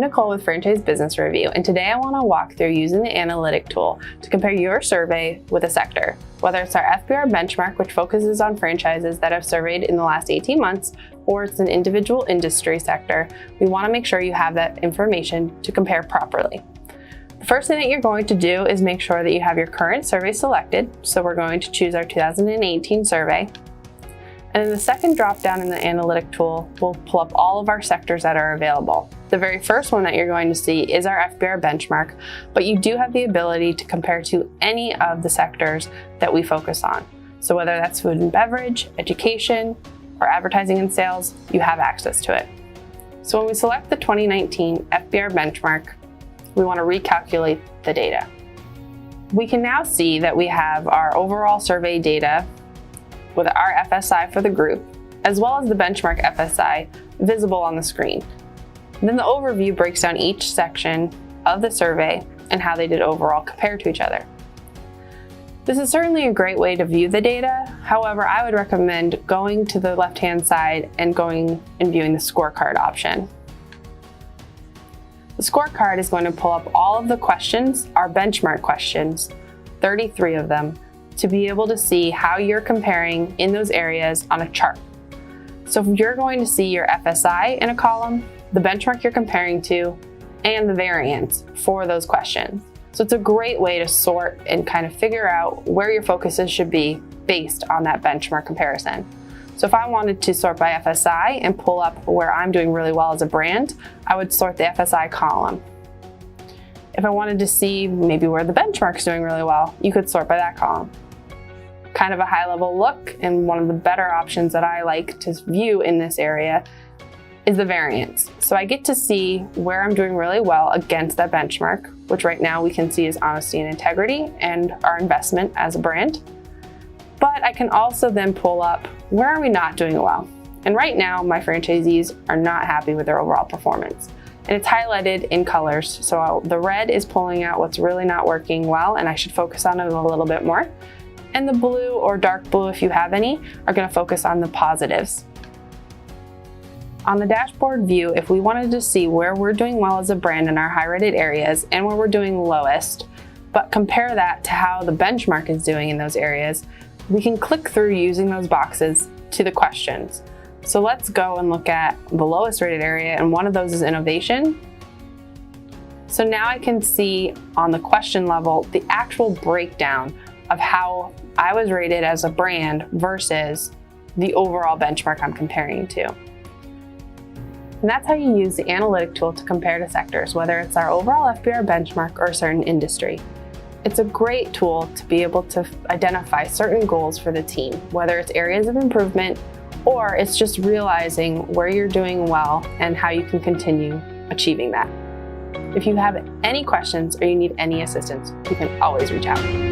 Nicole with Franchise Business Review, and today I want to walk through using the Analytic tool to compare your survey with a sector. Whether it's our FBR benchmark, which focuses on franchises that have surveyed in the last 18 months, or it's an individual industry sector, we want to make sure you have that information to compare properly. The first thing that you're going to do is make sure that you have your current survey selected. So we're going to choose our 2018 survey. And then the second drop down in the Analytic tool will pull up all of our sectors that are available. The very first one that you're going to see is our FBR benchmark, but you do have the ability to compare to any of the sectors that we focus on. So whether that's food and beverage, education, or advertising and sales, you have access to it. So when we select the 2019 FBR benchmark, we want to recalculate the data. We can now see that we have our overall survey data with our FSI for the group, as well as the benchmark FSI visible on the screen. Then the overview breaks down each section of the survey and how they did overall compared to each other. This is certainly a great way to view the data. However, I would recommend going to the left-hand side and going and viewing the scorecard option. The scorecard is going to pull up all of the questions, our benchmark questions, 33 of them, to be able to see how you're comparing in those areas on a chart. So you're going to see your FSI in a column, the benchmark you're comparing to, and the variance for those questions. So it's a great way to sort and kind of figure out where your focuses should be based on that benchmark comparison. So if I wanted to sort by FSI and pull up where I'm doing really well as a brand, I would sort the FSI column. If I wanted to see maybe where the benchmark's doing really well, you could sort by that column. Kind of a high-level look, and one of the better options that I like to view in this area is the variance. So I get to see where I'm doing really well against that benchmark, which right now we can see is honesty and integrity and our investment as a brand. But I can also then pull up where are we not doing well. And right now, my franchisees are not happy with their overall performance. And it's highlighted in colors. So the red is pulling out what's really not working well, and I should focus on it a little bit more. And the blue or dark blue, if you have any, are going to focus on the positives. On the dashboard view, if we wanted to see where we're doing well as a brand in our high-rated areas and where we're doing lowest, but compare that to how the benchmark is doing in those areas, we can click through using those boxes to the questions. So let's go and look at the lowest rated area, and one of those is innovation. So now I can see on the question level the actual breakdown of how I was rated as a brand versus the overall benchmark I'm comparing to. And that's how you use the Analytic tool to compare to sectors, whether it's our overall FBR benchmark or a certain industry. It's a great tool to be able to identify certain goals for the team, whether it's areas of improvement or it's just realizing where you're doing well and how you can continue achieving that. If you have any questions or you need any assistance, you can always reach out.